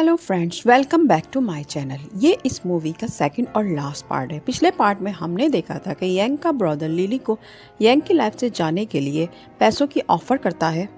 Hello friends, welcome back to my channel. ये इस movie का सेकंड और लास्ट पार्ट है। पिछले पार्ट में हमने देखा था कि यंग का ब्रदर लिली को यंग की लाइफ से जाने के लिए पैसों की ऑफर करता है।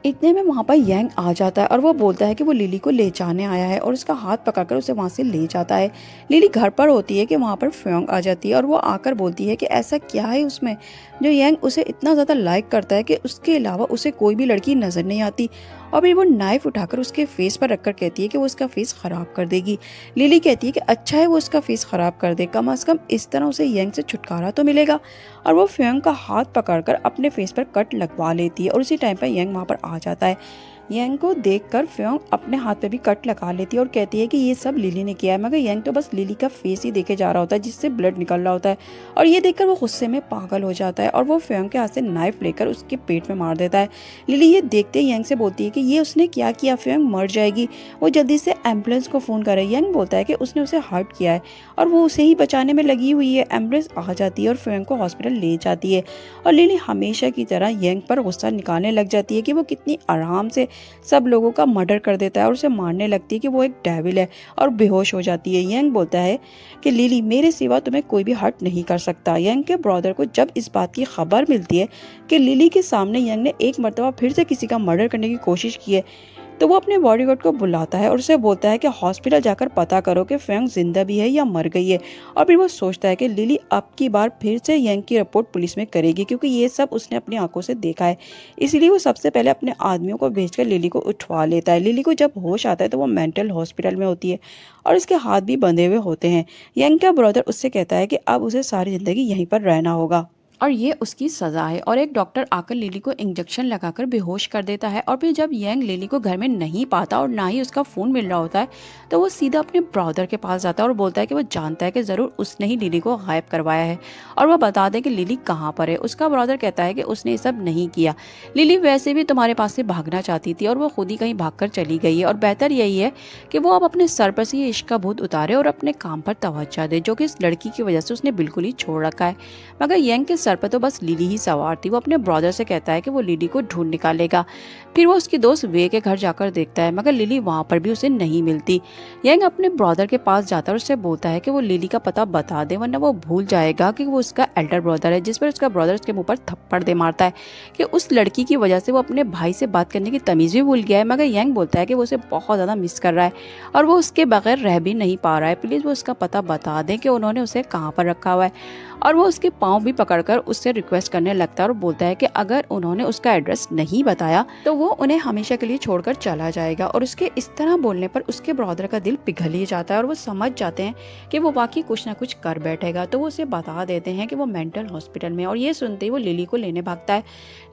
इतने में वहाँ पर यंग आ जाता है और वो बोलता है कि वो लिली को ले जाने आया है और उसका हाथ पकड़कर उसे वहाँ से ले जाता है। लिली घर पर होती है कि वहाँ पर फ्योंग आ जाती है और वो आकर बोलती है कि ऐसा क्या है उसमें जो यंग उसे इतना ज़्यादा लाइक करता है कि उसके अलावा उसे कोई भी लड़की नज़र नहीं आती। और फिर वो नाइफ उठाकर उसके फेस पर रखकर कहती है कि वो उसका फेस ख़राब कर देगी। लिली कहती है कि अच्छा है वो उसका फेस ख़राब कर दे, कम से कम इस तरह उसे यंग से छुटकारा तो मिलेगा। और वो फ्योंग का हाथ पकड़कर अपने फेस पर कट लगवा लेती है और उसी टाइम पर यंग वहाँ पर आ जाता है। यंग को देखकर फ्योंग अपने हाथ पे भी कट लगा लेती है और कहती है कि ये सब लिली ने किया है, मगर यंग तो बस लिली का फेस ही देखे जा रहा होता है जिससे ब्लड निकल रहा होता है। और ये देखकर वो गुस्से में पागल हो जाता है और वो फ्योंग के हाथ से नाइफ लेकर उसके पेट में मार देता है। लिली ये देखते ही यंग से बोलती है कि ये उसने क्या किया, फ्योंग मर जाएगी, वो जल्दी से एम्बुलेंस को फ़ोन करे। यंग बोलता है कि उसने उसे हर्ट किया है और वो उसे ही बचाने में लगी हुई है। एम्बुलेंस आ जाती है और फ्योंग को हॉस्पिटल ले जाती है। और लिली हमेशा की तरह यंग पर गुस्सा निकालने लग जाती है कि वो कितनी आराम से सब लोगों का मर्डर कर देता है और उसे मारने लगती है कि वो एक डेविल है और बेहोश हो जाती है। यंग बोलता है कि लिली, मेरे सिवा तुम्हें कोई भी हर्ट नहीं कर सकता। यंग के ब्रदर को जब इस बात की खबर मिलती है कि लिली के सामने यंग ने एक मर्तबा फिर से किसी का मर्डर करने की कोशिश की है, तो वो अपने बॉडीगार्ड को बुलाता है और उसे बोलता है कि हॉस्पिटल जाकर पता करो कि फ्योंग जिंदा भी है या मर गई है। और फिर वो सोचता है कि लिली अब की बार फिर से यंग की रिपोर्ट पुलिस में करेगी क्योंकि ये सब उसने अपनी आंखों से देखा है। इसलिए वो सबसे पहले अपने आदमियों को भेजकर लिली को उठवा लेता है। लिली को जब होश आता है तो वो मेंटल हॉस्पिटल में होती है और इसके हाथ भी बंधे हुए होते हैं। यंग का ब्रदर उससे कहता है कि अब उसे सारी जिंदगी यहीं पर रहना होगा और ये उसकी सज़ा है। और एक डॉक्टर आकर लिली को इंजेक्शन लगाकर बेहोश कर देता है। और फिर जब यंग लिली को घर में नहीं पाता और ना ही उसका फ़ोन मिल रहा होता है, तो वो सीधा अपने ब्रदर के पास जाता है और बोलता है कि वो जानता है कि ज़रूर उसने ही लिली को गायब करवाया है और वो बता दे कि लिली कहाँ पर है। उसका ब्रदर कहता है कि उसने ये सब नहीं किया, लिली वैसे भी तुम्हारे पास से भागना चाहती थी और वो खुद ही कहीं भाग चली गई है और बेहतर यही है कि वो अब अपने सर पर से ये इश्क का भूत उतारे और अपने काम पर तवज्जो दे, जो कि इस लड़की की वजह से उसने बिल्कुल ही छोड़ रखा है। मगर यंग के सर पर तो बस लिली ही सवार थी। वो अपने ब्रदर से कहता है कि वो लिली को ढूंढ निकालेगा। फिर वो उसकी दोस्त वे के घर जाकर देखता है, मगर लिली वहां पर भी उसे नहीं मिलती। यंग अपने ब्रदर के पास जाता है और उससे बोलता है कि वो लिली का पता बता दे, वरना वो भूल जाएगा कि वो उसका एल्डर ब्रदर है। जिस पर उसका ब्रदर उसके मुंह पर थप्पड़ दे मारता है कि उस लड़की की वजह से वो अपने भाई से बात करने की तमीज भी भूल गया है। मगर यंग बोलता है कि वो उसे बहुत ज्यादा मिस कर रहा है और वो उसके बगैर रह भी नहीं पा रहा है। प्लीज वो उसका पता बता दें कि उन्होंने उसे कहाँ पर रखा हुआ है। और वो उसके पाँव भी पकड़कर उससे रिक्वेस्ट करने लगता है और बोलता है कि अगर उन्होंने उसका एड्रेस नहीं बताया तो वो उन्हें हमेशा के लिए छोड़कर चला जाएगा। और उसके इस तरह बोलने पर उसके ब्रदर का दिल पिघल ही जाता है और वो समझ जाते हैं कि वो वाकई कुछ ना कुछ कर बैठेगा। तो वो उसे बता देते हैं कि वो मेंटल हॉस्पिटल में। और ये सुनते ही वो लिली को लेने भागता है।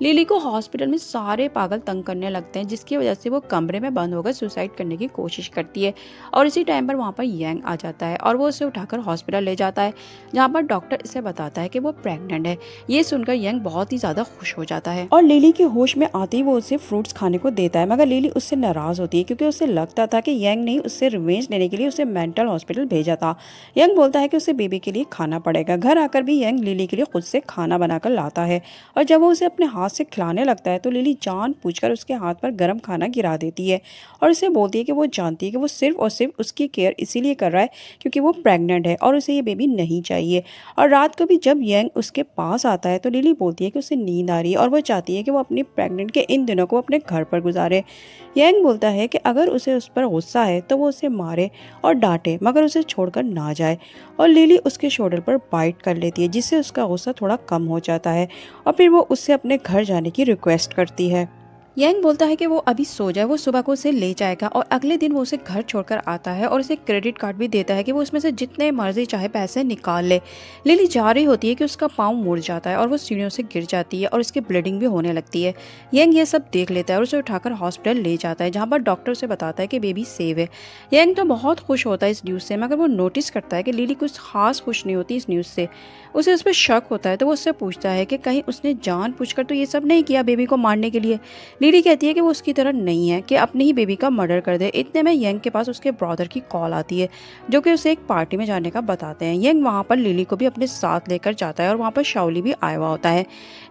लिली को हॉस्पिटल में सारे पागल तंग करने लगते हैं, जिसकी वजह से वो कमरे में बंद होकर सुसाइड करने की कोशिश करती है। और इसी टाइम पर वहाँ पर यंग आ जाता है और वो उसे उठाकर हॉस्पिटल ले जाता है, जहाँ पर डॉक्टर इसे बताता है कि वो प्रेग्नेंट है। ये सुनकर यंग बहुत ही ज्यादा खुश हो जाता है और लिली के होश में आते ही वो उसे फ्रूट्स खाने को देता है। मगर लिली उससे नाराज होती है क्योंकि उसे लगता था कि यंग ने उससे रिवेंज लेने के लिए उसे मेंटल हॉस्पिटल भेजा था। यंग बोलता है कि उसे बेबी के लिए खाना पड़ेगा। घर आकर भी यंग लिली के लिए खुद से खाना बनाकर लाता है और जब वो उसे अपने हाथ से खिलाने लगता है तो लिली जानबूझकर उसके हाथ पर गर्म खाना गिरा देती है और उसे बोलती है कि वो जानती है कि वो सिर्फ और सिर्फ उसकी केयर इसीलिए कर रहा है क्योंकि वो प्रेग्नेंट है और उसे ये बेबी नहीं चाहिए। और रात को भी जब यंग उसके पास आता है तो लिली बोलती है कि उसे नींद आ रही है और वो चाहती है कि वो अपनी प्रेग्नेंट के इन दिनों को अपने घर पर गुजारे। यंग बोलता है कि अगर उसे उस पर गुस्सा है तो वो उसे मारे और डांटे, मगर उसे छोड़कर ना जाए। और लिली उसके शोल्डर पर बाइट कर लेती है जिससे उसका गुस्सा थोड़ा कम हो जाता है और फिर वो उससे अपने घर जाने की रिक्वेस्ट करती है। यंग बोलता है कि वो अभी सो जाए, वो सुबह को उसे ले जाएगा। और अगले दिन वो उसे घर छोड़कर आता है और उसे क्रेडिट कार्ड भी देता है कि वो उसमें से जितने मर्जी चाहे पैसे निकाल ले। लिली जा रही होती है कि उसका पाँव मुड़ जाता है और वो सीढ़ियों से गिर जाती है और उसकी ब्लीडिंग भी होने लगती है। यंग ये सब देख लेता है और उसे उठाकर हॉस्पिटल ले जाता है, जहाँ पर डॉक्टर उसे बताता है कि बेबी सेव है। यंग तो बहुत खुश होता है इस न्यूज़ से, मगर वो नोटिस करता है कि लिली कुछ खास खुश नहीं होती इस न्यूज़ से। उसे उस पर शक होता है तो वो उससे पूछता है कि कहीं उसने जानबूझकर तो ये सब नहीं किया बेबी को मारने के लिए। लिली कहती है कि वो उसकी तरह नहीं है कि अपने ही बेबी का मर्डर कर दे। इतने में यंग के पास उसके ब्रदर की कॉल आती है जो कि उसे एक पार्टी में जाने का बताते हैं। यंग वहाँ पर लिली को भी अपने साथ लेकर जाता है और वहाँ पर शाओली भी आया हुआ होता है।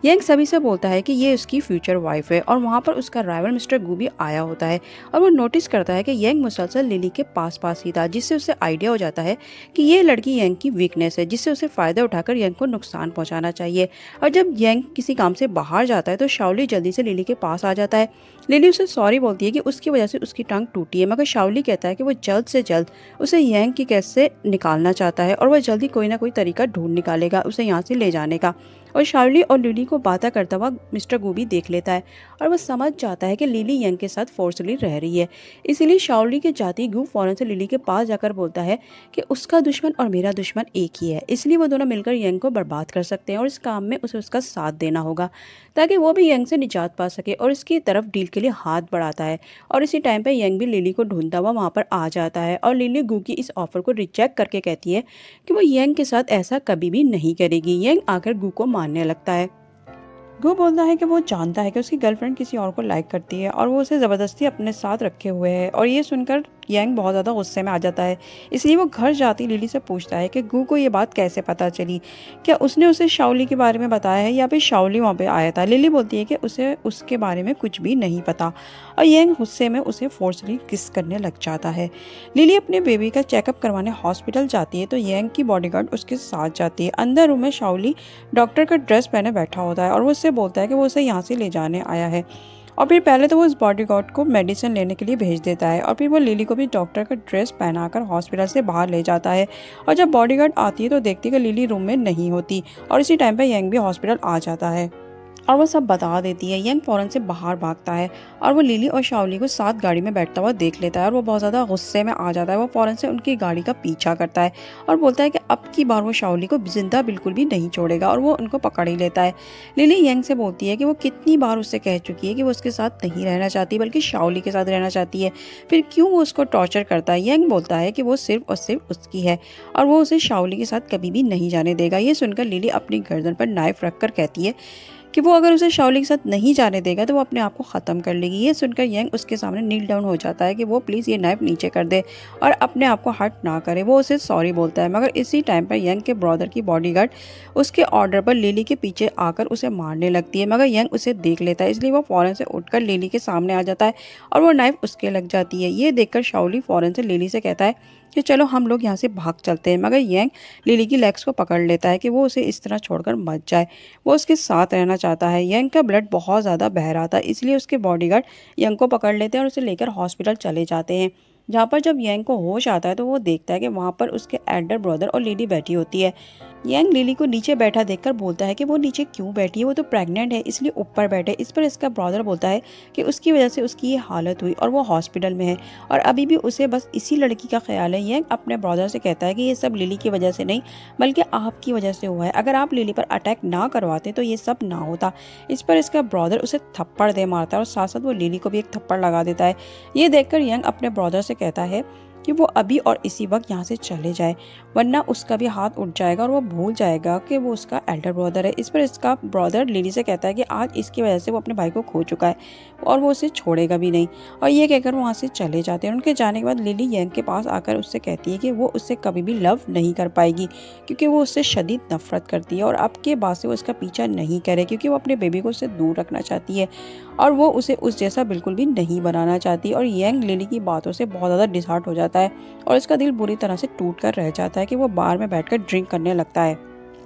यंग सभी से बोलता है कि ये उसकी फ्यूचर वाइफ है और वहाँ पर उसका राइवल मिस्टर गू भी आया होता है और वो नोटिस करता है कि यंग मुसलसल लिली के पास पास ही था, जिससे उसे आइडिया हो जाता है कि ये लड़की यंग की वीकनेस है, जिससे उसे फायदा उठाकर यंग को नुकसान पहुंचाना चाहिए। और जब यंग किसी काम से बाहर जाता है तो शाओली जल्दी से लिली के पास आ जाता है। लिली उसे सॉरी बोलती है कि उसकी वजह से उसकी टांग टूटी है, मगर शाओली कहता है कि वो जल्द से जल्द उसे यंग की केस से निकालना चाहता है और वह जल्दी कोई ना कोई तरीका ढूंढ निकालेगा उसे यहाँ से ले जाने का। और शार्ली और लिली को बातें करता हुआ मिस्टर गूबी देख लेता है और वह समझ जाता है कि लिली यंग के साथ फोर्सफुली रह रही है। इसीलिए शार्ली के जाती गू फौरन से लिली के पास जाकर बोलता है कि उसका दुश्मन और मेरा दुश्मन एक ही है, इसलिए वो दोनों मिलकर यंग को बर्बाद कर सकते हैं और इस काम में उसे उसका साथ देना होगा ताकि वो भी यंग से निजात पा सके और इसकी तरफ डील के लिए हाथ बढ़ाता है। और इसी टाइम पे यंग भी लिली को ढूंढता हुआ वहाँ पर आ जाता है और लिली गू की इस ऑफर को रिजेक्ट करके कहती है कि वो यंग के साथ ऐसा कभी भी नहीं करेगी। यंग आकर गू को मानने लगता है। गो बोलता है कि वो जानता है कि उसकी गर्लफ्रेंड किसी और को लाइक करती है और वो उसे ज़बरदस्ती अपने साथ रखे हुए है और ये सुनकर यंग बहुत ज़्यादा गुस्से में आ जाता है। इसलिए वो घर जाती लिली से पूछता है कि गू को ये बात कैसे पता चली, क्या उसने उसे शाओली के बारे में बताया है या फिर शाओली वहाँ पे आया था। लिली बोलती है कि उसे उसके बारे में कुछ भी नहीं पता और यंग गुस्से में उसे फोर्सली किस करने लग जाता है। लिली अपने बेबी का चेकअप करवाने हॉस्पिटल जाती है तो यंग की बॉडीगार्ड उसके साथ जाती है। अंदर रूम में शाओली डॉक्टर का ड्रेस पहने बैठा होता है और वो उससे बोलता है कि वो उसे यहाँ से ले जाने आया है। और फिर पहले तो वो उस बॉडीगार्ड को मेडिसिन लेने के लिए भेज देता है और फिर वो लिली को भी डॉक्टर का ड्रेस पहनाकर हॉस्पिटल से बाहर ले जाता है। और जब बॉडीगार्ड आती है तो देखती है कि लिली रूम में नहीं होती और इसी टाइम पे यंग भी हॉस्पिटल आ जाता है और वो सब बता देती है। यंग फौरन से बाहर भागता है और वो लिली और शाओली को साथ गाड़ी में बैठता हुआ देख लेता है और वो बहुत ज़्यादा गुस्से में आ जाता है। वो फौरन से उनकी गाड़ी का पीछा करता है और बोलता है कि अब की बार वो शाओली को जिंदा बिल्कुल भी नहीं छोड़ेगा और वो उनको पकड़ ही लेता है। लिली यंग से बोलती है कि वो कितनी बार उससे कह चुकी है कि वो उसके साथ नहीं रहना चाहती बल्कि शाओली के साथ रहना चाहती है, फिर क्यों वो उसको टॉर्चर करता है। यंग बोलता है कि वो सिर्फ और सिर्फ उसकी है और वो उसे शाओली के साथ कभी भी नहीं जाने देगा। ये सुनकर लिली अपनी गर्दन पर नाइफ रखकर कहती है कि वो अगर उसे शाओली के साथ नहीं जाने देगा तो वो अपने आप को ख़त्म कर लेगी। ये सुनकर यंग उसके सामने नील डाउन हो जाता है कि वो प्लीज़ ये नाइफ नीचे कर दे और अपने आप को हर्ट ना करे। वो उसे सॉरी बोलता है, मगर इसी टाइम पर यंग के ब्रदर की बॉडीगार्ड उसके ऑर्डर पर लिली के पीछे आकर उसे मारने लगती है, मगर यंग उसे देख लेता है इसलिए वो फ़ौरन से उठकर लिली के सामने आ जाता है और वो नाइफ उसके लग जाती है। ये देखकर शाओली फ़ौरन से लिली से कहता है कि चलो हम लोग यहाँ से भाग चलते हैं, मगर यंग लिली की लेग्स को पकड़ लेता है कि वो उसे इस तरह छोड़कर मत जाए। वो उसके साथ रहना चाहता है। यंग का ब्लड बहुत ज़्यादा बह रहा था इसलिए उसके बॉडीगार्ड यंग को पकड़ लेते हैं और उसे लेकर हॉस्पिटल चले जाते हैं, जहाँ पर जब यंग को होश आता है तो वो देखता है कि वहाँ पर उसके एल्डर ब्रदर और लिली बैठी होती है। यंग लिली को नीचे बैठा देखकर बोलता है कि वो नीचे क्यों बैठी है, वो तो प्रेग्नेंट है इसलिए ऊपर बैठे। इस पर इसका ब्रदर बोलता है कि उसकी वजह से उसकी ये हालत हुई और वो हॉस्पिटल में है और अभी भी उसे बस इसी लड़की का ख्याल है। यंग अपने ब्रदर से कहता है कि ये सब लिली की वजह से नहीं बल्कि आपकी वजह से हुआ है, अगर आप लिली पर अटैक ना करवाते तो ये सब ना होता। इस पर इसका ब्रदर उसे थप्पड़ दे मारता है और साथ साथ वो लिली को भी एक थप्पड़ लगा देता है। ये देखकर यंग अपने ब्रदर से कहता है कि वो अभी और इसी वक्त यहाँ से चले जाए वरना उसका भी हाथ उठ जाएगा और वो भूल जाएगा कि वो उसका एल्डर ब्रदर है। इस पर इसका ब्रदर लिली से कहता है कि आज इसकी वजह से वो अपने भाई को खो चुका है और वो उसे छोड़ेगा भी नहीं, और ये कहकर वहाँ से चले जाते हैं। उनके जाने के बाद लिली यंग के पास आकर उससे कहती है कि वो उससे कभी भी लव नहीं कर पाएगी क्योंकि वो उससे शदीद नफरत करती है और अब के बाद से वो उसका पीछा नहीं करे क्योंकि वो अपने बेबी को उससे दूर रखना चाहती है और वो उसे उस जैसा बिल्कुल भी नहीं बनाना चाहती। और यंग लिली की बातों से बहुत ज़्यादा डिसहार्ट हो जाता है और इसका दिल बुरी तरह से टूट कर रह जाता है कि वो बार में बैठकर ड्रिंक करने लगता है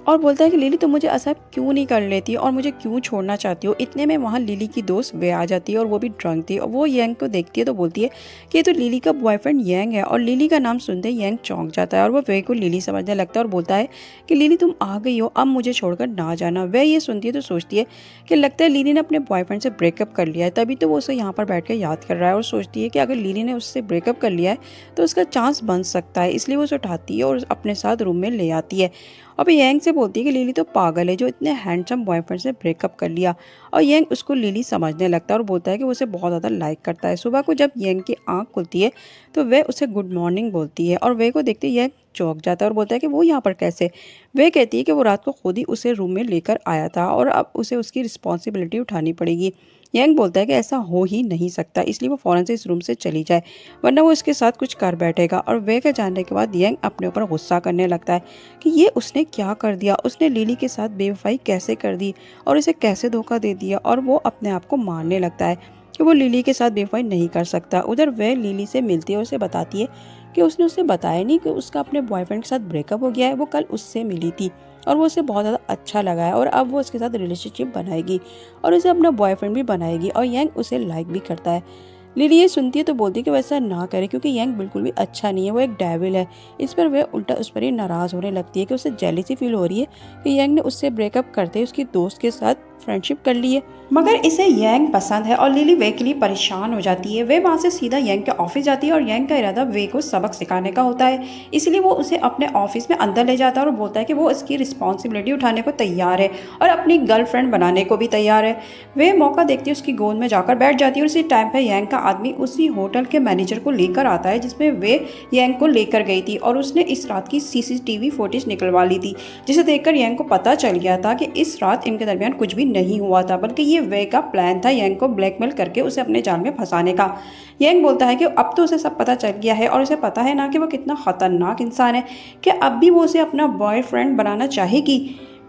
और बोलता है कि लिली तुम मुझे एक्सेप्ट क्यों नहीं कर लेती और मुझे क्यों छोड़ना चाहती हो। इतने में वहाँ लिली की दोस्त वे आ जाती है और वो भी ड्रंक थी और वो यंग को देखती है तो बोलती है कि ये तो लिली का बॉयफ्रेंड यंग है, और लिली का नाम सुनते ही यंग चौंक जाता है और वो वे को लिली समझने लगता है और बोलता है कि लिली तुम आ गई हो, अब मुझे छोड़कर ना जाना। वे ये सुनती है तो सोचती है कि लगता है लिली ने अपने बॉयफ्रेंड से ब्रेकअप कर लिया है, तभी तो वो उसे यहाँ पर बैठ कर याद कर रहा है और सोचती है कि अगर लिली ने उससे ब्रेकअप कर लिया है तो उसका चांस बन सकता है, इसलिए वो उसे उठाती है और अपने साथ रूम में ले आती है। अब यंग से बोलती है कि लिली तो पागल है जो इतने हैंडसम बॉयफ्रेंड से ब्रेकअप कर लिया, और यंग उसको लिली समझने लगता है और बोलता है कि वो उसे बहुत ज़्यादा लाइक करता है। सुबह को जब यंग की आंख खुलती है तो वह उसे गुड मॉर्निंग बोलती है और वे को देखते यंग चौंक जाता है और बोलता है कि वो यहाँ पर कैसे। वे कहती है कि वो रात को खुद ही उसे रूम में लेकर आया था और अब उसे उसकी रिस्पॉन्सिबिलिटी उठानी पड़ेगी। यंग बोलता है कि ऐसा हो ही नहीं सकता, इसलिए वो फ़ौरन से इस रूम से चली जाए, वरना वो इसके साथ कुछ कर बैठेगा। और वे के जानने के बाद यंग अपने ऊपर गुस्सा करने लगता है कि ये उसने क्या कर दिया, उसने लिली के साथ बेवफाई कैसे कर दी और इसे कैसे धोखा दे दिया। और वो अपने आप को मारने लगता है कि वो लिली के साथ बेवफाई नहीं कर सकता। उधर वह लिली से मिलती है और उसे बताती है कि उसने उसे बताया नहीं कि उसका अपने बॉयफ्रेंड के साथ ब्रेकअप हो गया है। वो कल उससे मिली थी और वो उसे बहुत ज़्यादा अच्छा लगा है और अब वो उसके साथ रिलेशनशिप बनाएगी और उसे अपना बॉयफ्रेंड भी बनाएगी और यंग उसे लाइक भी करता है। लिली ये सुनती है तो बोलती है कि वैसा ना करे क्योंकि यंग बिल्कुल भी अच्छा नहीं है, वो एक डेविल है। इस पर वह उल्टा उस पर ही नाराज़ होने लगती है कि उसे जेलिसी फील हो रही है कि यंग ने उससे ब्रेकअप करते ही उसकी दोस्त के साथ फ्रेंडशिप कर ली है। मगर इसे यंग पसंद है और लिली वे के लिए परेशान हो जाती है। वे वहाँ से सीधा यंग के ऑफिस जाती है और यंग का इरादा वे को सबक सिखाने का होता है, इसलिए वो उसे अपने ऑफिस में अंदर ले जाता है और बोलता है कि वो इसकी रिस्पॉन्सिबिलिटी उठाने को तैयार है और अपनी गर्लफ्रेंड बनाने को भी तैयार है। वे मौका देखती है उसकी गोद में जाकर बैठ जाती है और इसी टाइम पर यंग का आदमी उसी होटल के मैनेजर को लेकर आता है जिसमें वे यंग को लेकर गई थी और उसने इस रात की सीसीटीवी फुटेज निकलवा ली थी, जिसे देखकर यंग को पता चल गया था कि इस रात इनके दरमियान कुछ भी नहीं हुआ था, बल्कि ये वे का प्लान था यंग को ब्लैकमेल करके उसे अपने जाल में फंसाने का। यंग बोलता है कि अब तो उसे सब पता चल गया है और उसे पता है ना कि वो कितना खतरनाक इंसान है, कि अब भी वो उसे अपना बॉयफ्रेंड बनाना चाहेगी।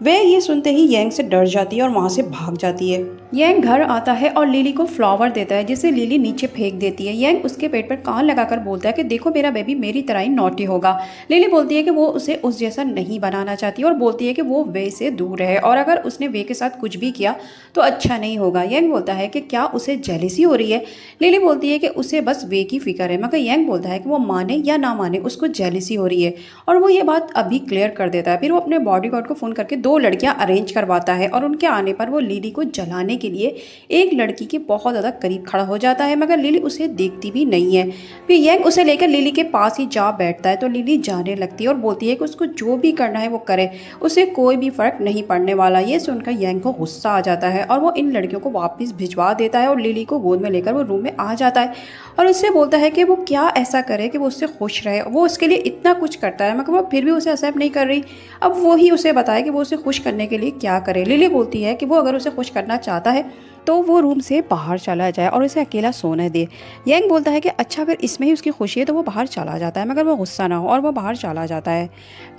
वे ये सुनते ही यंग से डर जाती है और वहाँ से भाग जाती है। यंग घर आता है और लिली को फ्लावर देता है जिसे लिली नीचे फेंक देती है। यंग उसके पेट पर कान लगाकर बोलता है कि देखो मेरा बेबी मेरी तरह ही नॉटी होगा। लिली बोलती है कि वो उसे उस जैसा नहीं बनाना चाहती और बोलती है कि वो वे से दूर रहे और अगर उसने वे के साथ कुछ भी किया तो अच्छा नहीं होगा। यंग बोलता है कि क्या उसे जेलिसी हो रही है। लिली बोलती है कि उसे बस वे की फिक्र है, मगर यंग बोलता है कि वो माने या ना माने उसको जेलिसी हो रही है और वो ये बात अभी क्लियर कर देता है। फिर वो अपने बॉडीगार्ड को फ़ोन करके 2 लड़कियां अरेंज करवाता है और उनके आने पर वो लिली को जलाने के लिए एक लड़की के बहुत ज़्यादा करीब खड़ा हो जाता है, मगर लिली उसे देखती भी नहीं है। फिर यंग उसे लेकर लिली के पास ही जा बैठता है तो लिली जाने लगती है और बोलती है कि उसको जो भी करना है वो करे, उसे कोई भी फ़र्क नहीं पड़ने वाला। ये सुनकर यंग को गुस्सा आ जाता है और वो इन लड़कियों को वापस भिजवा देता है और लिली को गोद में लेकर वो रूम में आ जाता है और उससे बोलता है कि वो क्या ऐसा करे कि वो उससे खुश रहे। वो उसके लिए इतना कुछ करता है मगर वो फिर भी उसे एक्सेप्ट नहीं कर रही। अब वो ही उसे बताए कि वो उसे खुश करने के लिए क्या करे। लिली बोलती है कि वो अगर उसे खुश करना चाहता है तो वो रूम से बाहर चला जाए और उसे अकेला सोने दे। यंग बोलता है कि अच्छा अगर इसमें ही उसकी खुशी है तो वो बाहर चला जाता है, मगर वो गुस्सा ना हो और वो बाहर चला जाता है।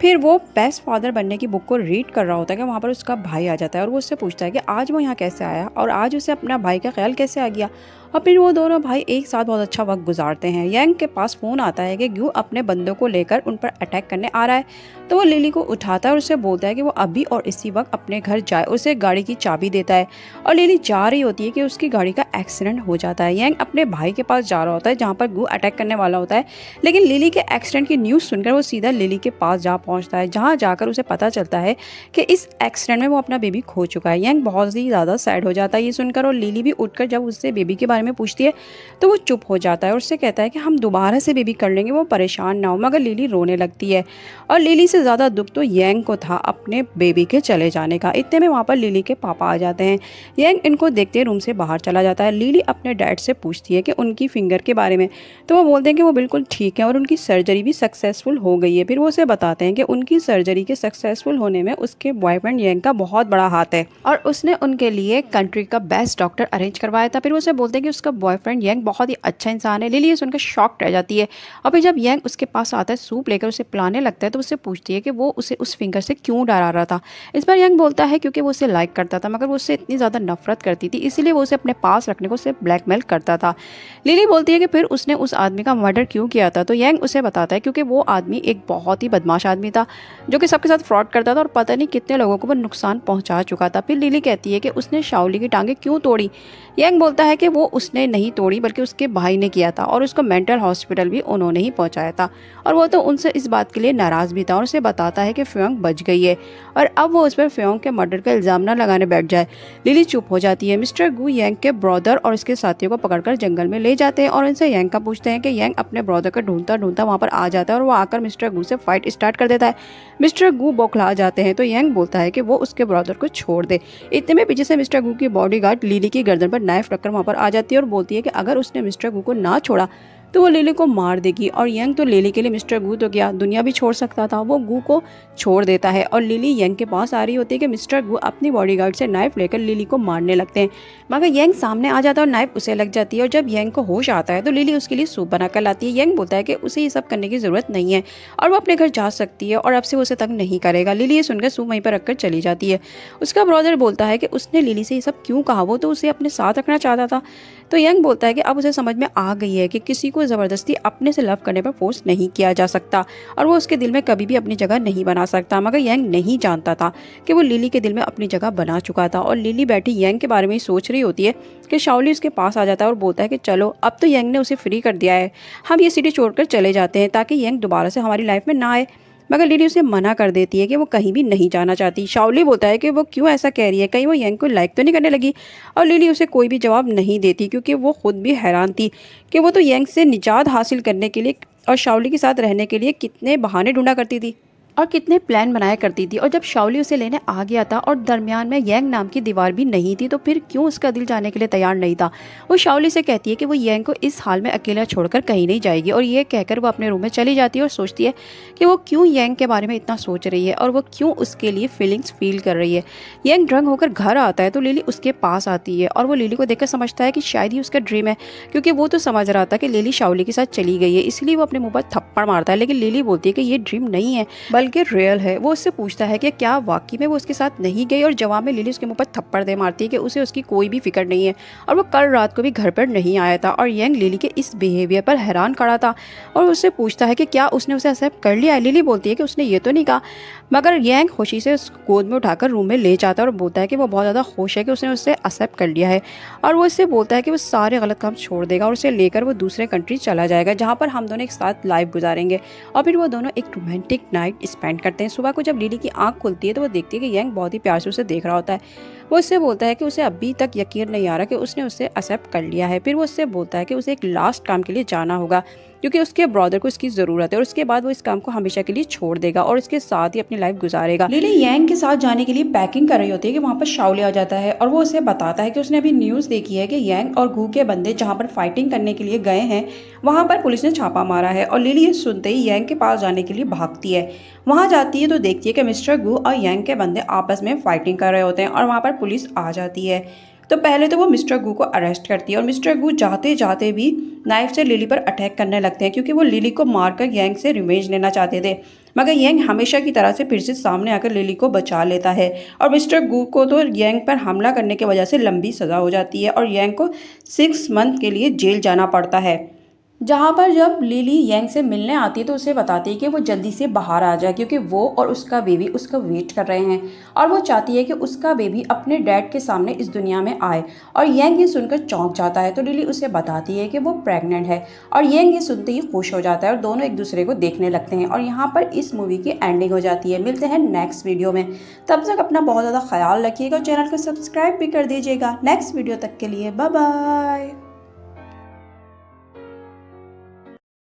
फिर वो बेस्ट फादर बनने की बुक को रीड कर रहा होता है कि वहाँ पर उसका भाई आ जाता है और वो उससे पूछता है कि आज वो यहाँ कैसे आया और आज उसे अपना भाई का ख्याल कैसे आ गया। और फिर वो दोनों भाई एक साथ बहुत अच्छा वक्त गुजारते हैं। यंग के पास फ़ोन आता है कि ग्यू अपने बंदों को लेकर उन पर अटैक करने आ रहा है, तो वो लिली को उठाता है और उसे बोलता है कि वो अभी और इसी वक्त अपने घर जाए। उसे गाड़ी की चाबी देता है और लिली जा रही होती है कि उसकी गाड़ी का एक्सीडेंट हो जाता है। यंग अपने भाई के पास जा रहा होता है जहाँ पर ग्यू अटैक करने वाला होता है, लेकिन लिली के एक्सीडेंट की न्यूज़ सुनकर वो सीधा लिली के पास जा पहुँचता है, जहाँ जाकर उसे पता चलता है कि इस एक्सीडेंट में वो अपना बेबी खो चुका है। यंग बहुत ही ज़्यादा सैड हो जाता है ये सुनकर और लिली भी उठकर जब उससे बेबी के बारे में पूछती है तो वो चुप हो जाता है और उससे कहता है कि हम दोबारा से बेबी कर लेंगे, वो परेशान ना हो। मगर लिली रोने लगती है और लिली से ज़्यादा दुख तो यंग को था अपने बेबी के चले जाने का। इतने में वहाँ पर लिली के पापा आ जाते हैं। यंग इनको देखते रूम से बाहर चला जाता है। लिली अपने डैड से पूछती है कि उनकी फिंगर के बारे में, तो वो बोलते हैं कि वो बिल्कुल ठीक है और उनकी सर्जरी भी सक्सेसफुल हो गई है। फिर वो उसे बताते हैं कि उनकी सर्जरी के सक्सेसफुल होने में उसके बॉयफ्रेंड यंग का बहुत बड़ा हाथ है और उसने उनके लिए कंट्री का बेस्ट डॉक्टर अरेंज करवाया था। फिर वो उसे बोलते हैं कि उसका बॉयफ्रेंड यंग बहुत ही अच्छा इंसान है। लिली ये सुनकर शॉक्ड रह जाती है और फिर जब यंग उसके पास आता है सूप लेकर उसे पिलाने लगता है तो उससे पूछती है कि वो उसे उस फिंगर से क्यों डरा रहा था। इस पर यंग बोलता है क्योंकि वो उसे लाइक करता था मगर वो उससे इतनी ज़्यादा नफरत करती थी, इसीलिए वो उसे अपने पास रखने को उसे ब्लैकमेल करता था। लिली बोलती है कि फिर उसने उस आदमी का मर्डर क्यों किया था, तो यंग उसे बताता है क्योंकि वो आदमी एक बहुत ही बदमाश आदमी था जो कि सबके साथ फ्रॉड करता था और पता नहीं कितने लोगों को वो नुकसान पहुंचा चुका था। फिर लिली कहती है कि उसने शाओली की टांगें क्यों तोड़ी। यंग बोलता है कि वो उसने नहीं तोड़ी बल्कि उसके भाई ने किया था और उसको मेंटल हॉस्पिटल भी उन्होंने ही पहुंचाया था और वो तो उनसे इस बात के लिए नाराज़ भी था और उसे बताता है कि फ्योंग बच गई है और अब वो उस पर फ्योंग के मर्डर का इल्ज़ाम न लगाने बैठ जाए। लिली चुप हो जाती है। मिस्टर गू यंग के ब्रदर और उसके साथियों को पकड़कर जंगल में ले जाते हैं और उनसे यंग का पूछते हैं कि यंग अपने ब्रदर को ढूंढता ढूंढता वहाँ पर आ जाता है और वो आकर मिस्टर गू से फाइट स्टार्ट कर देता है। मिस्टर गू बौखला जाते हैं तो यंग बोलता है कि वो उसके ब्रदर को छोड़ दे। इतने में पीछे से मिस्टर गू की बॉडीगार्ड लिली की गर्दन पर नाइफ रखकर वहाँ पर आ जाती है और बोलती है कि अगर उसने मिस्टर गू को ना छोड़ा तो वो लिली को मार देगी। और यंग तो लिली के लिए मिस्टर गू तो क्या दुनिया भी छोड़ सकता था, वो गू को छोड़ देता है और लिली यंग के पास आ रही होती है कि मिस्टर गू अपनी बॉडीगार्ड से नाइफ लेकर लिली को मारने लगते हैं, मगर यंग सामने आ जाता है और नाइफ उसे लग जाती है। और जब यंग को होश आता है तो लिली उसके लिए सूप बना कर लाती है। यंग बोलता है कि उसे ये सब करने की ज़रूरत नहीं है और वो अपने घर जा सकती है और अब से वो उसे तंग नहीं करेगा। लिली ये सुनकर सूप वहीं पर रखकर चली जाती है। उसका ब्रदर बोलता है कि उसने लिली से ये सब क्यों कहा, वो तो उसे अपने साथ रखना चाहता था। तो यंग बोलता है कि अब उसे समझ में आ गई है कि किसी को ज़बरदस्ती अपने से लव करने पर फोर्स नहीं किया जा सकता और वो उसके दिल में कभी भी अपनी जगह नहीं बना सकता। मगर यंग नहीं जानता था कि वो लिली के दिल में अपनी जगह बना चुका था। और लिली बैठी यंग के बारे में ही सोच रही होती है कि शाओली उसके पास आ जाता है और बोलता है कि चलो अब तो यंग ने उसे फ्री कर दिया है, हम ये सिटी छोड़कर चले जाते हैं ताकि यंग दोबारा से हमारी लाइफ में ना आए। मगर लिली उसे मना कर देती है कि वो कहीं भी नहीं जाना चाहती। शाओली बोलता है कि वो क्यों ऐसा कह रही है, कहीं वो यंग को लाइक तो नहीं करने लगी। और लिली उसे कोई भी जवाब नहीं देती क्योंकि वो खुद भी हैरान थी कि वो तो यंग से निजात हासिल करने के लिए और शाओली के साथ रहने के लिए कितने बहाने ढूंढा करती थी और कितने प्लान बनाया करती थी। और जब शाओली उसे लेने आ गया था और दरमियान में यंग नाम की दीवार भी नहीं थी, तो फिर क्यों उसका दिल जाने के लिए तैयार नहीं था। वो शाओली से कहती है कि वो यंग को इस हाल में अकेला छोड़कर कहीं नहीं जाएगी और ये कहकर वो अपने रूम में चली जाती है और सोचती है कि वो क्यों यंग के बारे में इतना सोच रही है और वो क्यों उसके लिए फीलिंग्स फील कर रही है। यंग ड्रंक होकर घर आता है तो लिली उसके पास आती है और वो लिली को देखकर समझता है कि शायद ही उसका ड्रीम है, क्योंकि वो तो समझ रहा था कि लिली शाओली के साथ चली गई है, इसलिए वो अपने मुंह पर थप्पड़ मारता है। लेकिन लिली बोलती है कि ये ड्रीम नहीं है बल्कि रियल है। वो उससे पूछता है कि क्या वाकई में वो उसके साथ नहीं गई, और जवाब में लिली उसके मुंह पर थप्पड़ दे मारती है कि उसे उसकी कोई भी फिक्र नहीं है और वो कल रात को भी घर पर नहीं आया था। और यंग लिली के इस बिहेवियर पर हैरान खड़ा था और उससे पूछता है कि क्या उसने उसे एक्सेप्ट कर लिया है। लिली बोलती है कि उसने ये तो नहीं कहा, मगर यंग खुशी से उस गोद में उठाकर रूम में ले जाता है और बोलता है कि वो बहुत ज़्यादा खुश है कि उसने उससे एक्सेप्ट कर लिया है। और वो इससे बोलता है कि वो सारे गलत काम छोड़ देगा और उसे लेकर वो दूसरे कंट्री चला जाएगा जहाँ पर हम दोनों एक साथ लाइफ गुजारेंगे। और फिर वो दोनों एक रोमांटिक नाइट स्पेंड करते हैं। सुबह को जब लिली की आंख खुलती है तो वो देखती है कि यंग बहुत ही प्यार से उसे देख रहा होता है। वो उससे बोलता है कि उसे अभी तक यकीन नहीं आ रहा कि उसने उसे एक्सेप्ट कर लिया है। फिर वो उससे बोलता है कि उसे एक लास्ट काम के लिए जाना होगा क्योंकि उसके ब्रदर को इसकी ज़रूरत है और उसके बाद वो इस काम को हमेशा के लिए छोड़ देगा और इसके साथ ही अपनी लाइफ गुजारेगा। लिली यंग के साथ जाने के लिए पैकिंग कर रही होती है कि वहाँ पर शाओली आ जाता है और वो उसे बताता है कि उसने अभी न्यूज़ देखी है कि यंग और गू के बंदे जहाँ पर फाइटिंग करने के लिए गए हैं वहाँ पर पुलिस ने छापा मारा है। और लिली ये सुनते ही यंग के पास जाने के लिए भागती है। वहाँ जाती है तो देखती है कि मिस्टर गू और यंग के बंदे आपस में फाइटिंग कर रहे होते हैं और वहाँ पर पुलिस आ जाती है। तो पहले तो वो मिस्टर गू को अरेस्ट करती है और मिस्टर गू जाते जाते भी नाइफ से लिली पर अटैक करने लगते हैं क्योंकि वो लिली को मारकर यंग से रिवेंज लेना चाहते थे। मगर यंग हमेशा की तरह से फिर से सामने आकर लिली को बचा लेता है और मिस्टर गू को तो यंग पर हमला करने की वजह से लंबी सज़ा हो जाती है और यंग को 6 मंथ के लिए जेल जाना पड़ता है। जहाँ पर जब लिली यंग से मिलने आती है तो उसे बताती है कि वो जल्दी से बाहर आ जाए क्योंकि वो और उसका बेबी उसका वेट कर रहे हैं और वो चाहती है कि उसका बेबी अपने डैड के सामने इस दुनिया में आए। और यंग ये सुनकर चौंक जाता है तो लिली उसे बताती है कि वो प्रेग्नेंट है और यंग ये सुनते ही खुश हो जाता है और दोनों एक दूसरे को देखने लगते हैं। और यहाँ पर इस मूवी की एंडिंग हो जाती है। मिलते हैं नेक्स्ट वीडियो में, तब तक अपना बहुत ज़्यादा ख्याल रखिएगा और चैनल को सब्सक्राइब भी कर दीजिएगा। नेक्स्ट वीडियो तक के लिए बाय बाय।